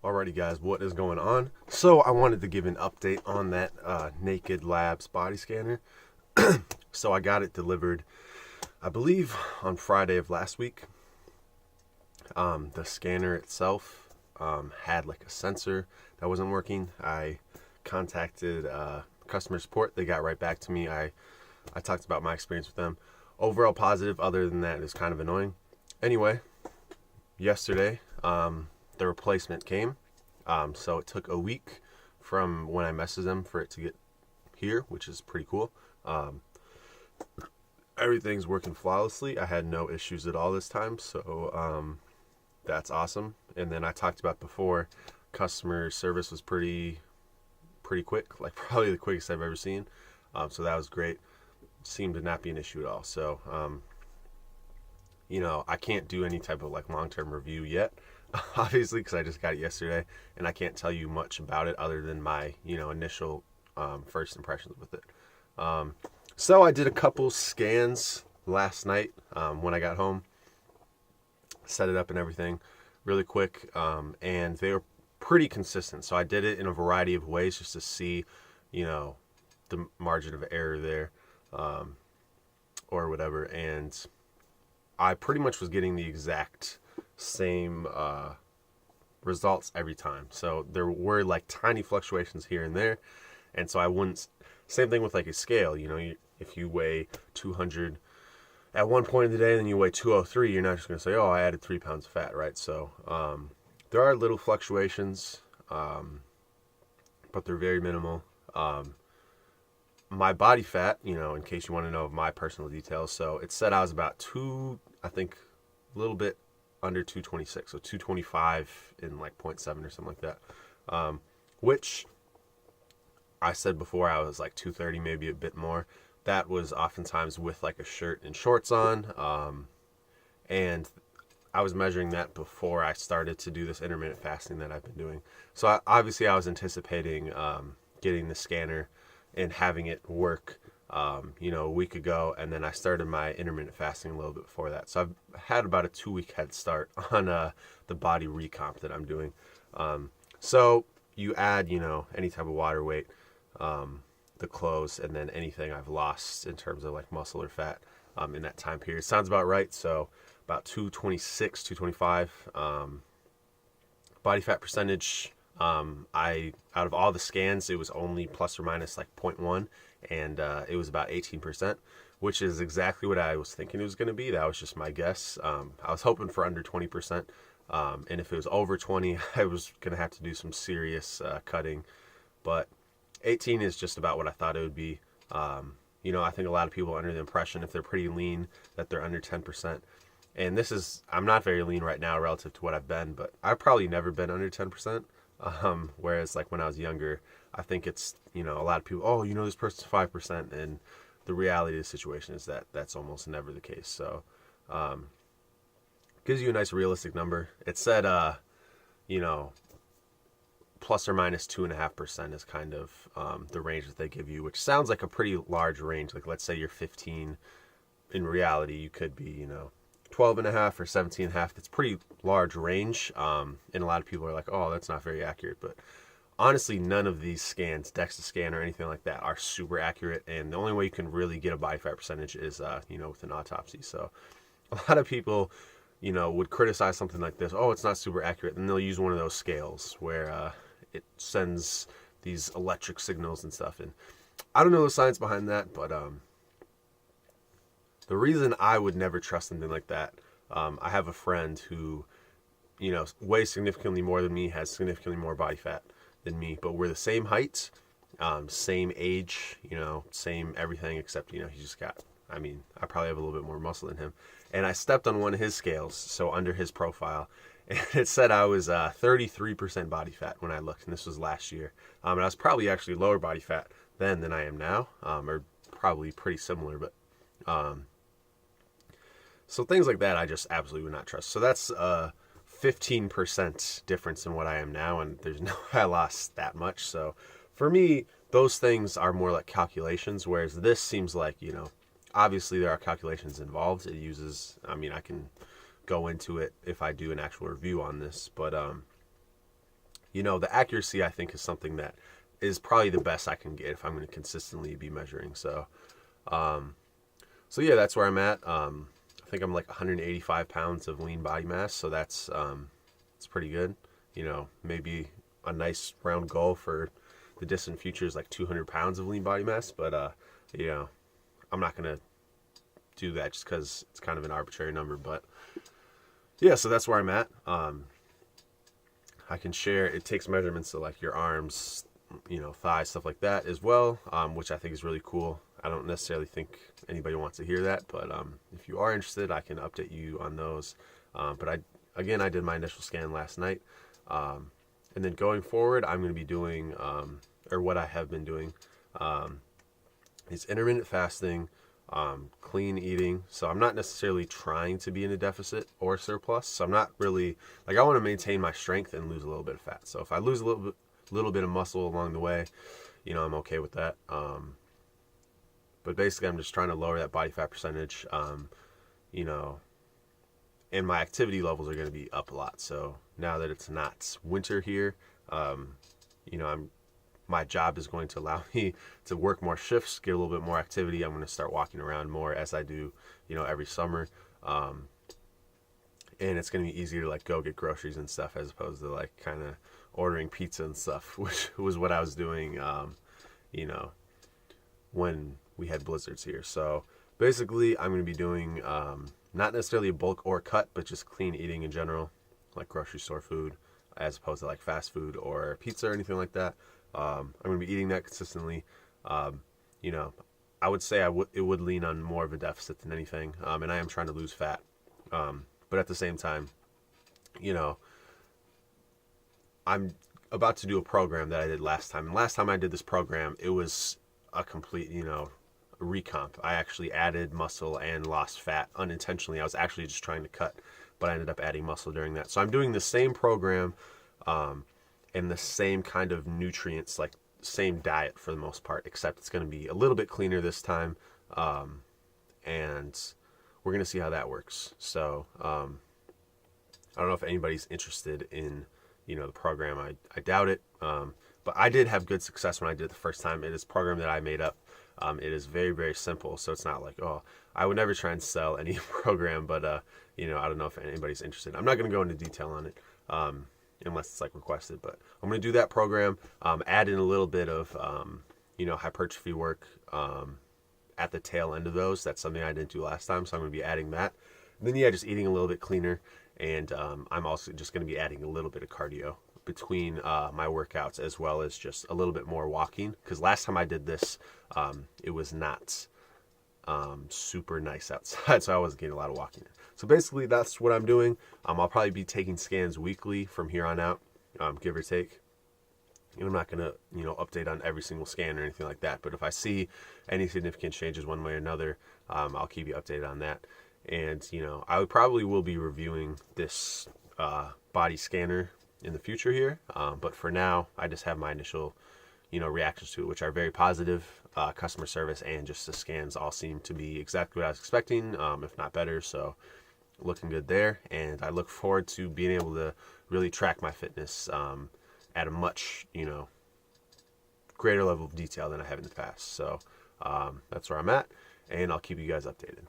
Alrighty guys, what is going on? So I wanted to give an update on that Naked Labs body scanner. So I got it delivered, I believe, on Friday of last week. The scanner itself had like a sensor that wasn't working. I contacted customer support. They got right back to me. I talked about my experience with them. Overall positive, other than that, it was kind of annoying. Anyway, yesterday, the replacement came. So it took a week from when I messaged them for it to get here, which is pretty cool. Everything's working flawlessly. I had no issues at all this time, so that's awesome. And then I talked about before, customer service was pretty quick, like probably the quickest I've ever seen. So that was great. Seemed to not be an issue at all. So I can't do any type of like long-term review yet, obviously, because I just got it yesterday, and I can't tell you much about it other than my initial first impressions with it. So I did a couple scans last night when I got home, set it up and everything really quick, and they were pretty consistent. So I did it in a variety of ways just to see, the margin of error there, or whatever, and I pretty much was getting the exact same results every time. So there were like tiny fluctuations here and there, and so I wouldn't. Same thing with like a scale. If you weigh 200 at one point in the day, then you weigh 203, you're not just going to say, "Oh, I added 3 pounds of fat," right? So there are little fluctuations, but they're very minimal. My body fat, in case you want to know my personal details, so it said I was about I think a little bit under 226, so 225 in like 0.7 or something like that, which I said before I was like 230, maybe a bit more. That was oftentimes with like a shirt and shorts on, and I was measuring that before I started to do this intermittent fasting that I've been doing. So obviously I was anticipating getting the scanner and having it work, a week ago, and then I started my intermittent fasting a little bit before that. So I've had about a 2-week head start on the body recomp that I'm doing. So you add, any type of water weight, the clothes, and then anything I've lost in terms of like muscle or fat in that time period. Sounds about right. So about 226, 225. Body fat percentage, out of all the scans, it was only plus or minus like 0.1, and it was about 18%, which is exactly what I was thinking it was going to be. That was just my guess. I was hoping for under 20%, and if it was over 20, I was going to have to do some serious cutting, but 18 is just about what I thought it would be. I think a lot of people are under the impression if they're pretty lean that they're under 10%. And I'm not very lean right now relative to what I've been, but I've probably never been under 10%. Whereas like when I was younger, I think it's, a lot of people, this person's 5%. And the reality of the situation is that that's almost never the case. So, gives you a nice realistic number. It said, plus or minus 2.5% is kind of, the range that they give you, which sounds like a pretty large range. Like let's say you're 15, in reality, you could be, 12.5 or 17.5. That's pretty large range, and a lot of people are like, "Oh, that's not very accurate." But honestly, none of these scans, DEXA scan or anything like that, are super accurate. And the only way you can really get a body fat percentage is, with an autopsy. So a lot of people, would criticize something like this. Oh, it's not super accurate, and they'll use one of those scales where it sends these electric signals and stuff. And I don't know the science behind that, but the reason I would never trust something like that, I have a friend who, weighs significantly more than me, has significantly more body fat than me, but we're the same height, same age, same everything, except, he's just got, I probably have a little bit more muscle than him. And I stepped on one of his scales, so under his profile, and it said I was 33% body fat when I looked, and this was last year. And I was probably actually lower body fat then than I am now, or probably pretty similar, but so things like that I just absolutely would not trust. So that's 15% difference in what I am now, and there's no way I lost that much. So for me, those things are more like calculations, whereas this seems like, obviously there are calculations involved. It uses, I can go into it if I do an actual review on this, but the accuracy I think is something that is probably the best I can get if I'm going to consistently be measuring. So yeah, that's where I'm at. I think I'm like 185 pounds of lean body mass, so that's it's pretty good. Maybe a nice round goal for the distant future is like 200 pounds of lean body mass, but I'm not gonna do that just because it's kind of an arbitrary number. But yeah, so that's where I'm at. I can share. It takes measurements of like your arms, thighs, stuff like that as well, which I think is really cool. I don't necessarily think anybody wants to hear that, but if you are interested, I can update you on those. But I did my initial scan last night, and then going forward, I'm going to be doing, or what I have been doing, is intermittent fasting, clean eating. So I'm not necessarily trying to be in a deficit or surplus. So I'm not really I want to maintain my strength and lose a little bit of fat. So if I lose a little bit of muscle along the way, I'm okay with that. But basically, I'm just trying to lower that body fat percentage, and my activity levels are going to be up a lot. So now that it's not winter here, my job is going to allow me to work more shifts, get a little bit more activity. I'm going to start walking around more as I do, every summer. And it's going to be easier to go get groceries and stuff as opposed to kind of ordering pizza and stuff, which was what I was doing, when we had blizzards here. So basically, I'm going to be doing not necessarily a bulk or cut, but just clean eating in general, like grocery store food, as opposed to fast food or pizza or anything like that. I'm going to be eating that consistently. I would say it would lean on more of a deficit than anything, and I am trying to lose fat. But at the same time, I'm about to do a program that I did last time. And last time I did this program, it was a complete, recomp. I actually added muscle and lost fat unintentionally. I was actually just trying to cut, but I ended up adding muscle during that. So I'm doing the same program, and the same kind of nutrients, same diet for the most part, except it's going to be a little bit cleaner this time. And we're going to see how that works. So, I don't know if anybody's interested in, the program. I doubt it. But I did have good success when I did it the first time. It is a program that I made up. It is very, very simple. So it's not I would never try and sell any program, but, I don't know if anybody's interested. I'm not going to go into detail on it, unless it's requested, but I'm going to do that program, add in a little bit of, hypertrophy work, at the tail end of those. That's something I didn't do last time. So I'm going to be adding that. And then, just eating a little bit cleaner. And, I'm also just going to be adding a little bit of cardio between my workouts, as well as just a little bit more walking, because last time I did this, it was not super nice outside, so I wasn't getting a lot of walking. So basically, that's what I'm doing. I'll probably be taking scans weekly from here on out, give or take. I'm not going to update on every single scan or anything like that, but if I see any significant changes one way or another, I'll keep you updated on that. And I will be reviewing this body scanner in the future here, but for now, I just have my initial reactions to it, which are very positive. Customer service and just the scans all seem to be exactly what I was expecting, if not better. So looking good there, and I look forward to being able to really track my fitness at a much greater level of detail than I have in the past. So that's where I'm at, and I'll keep you guys updated.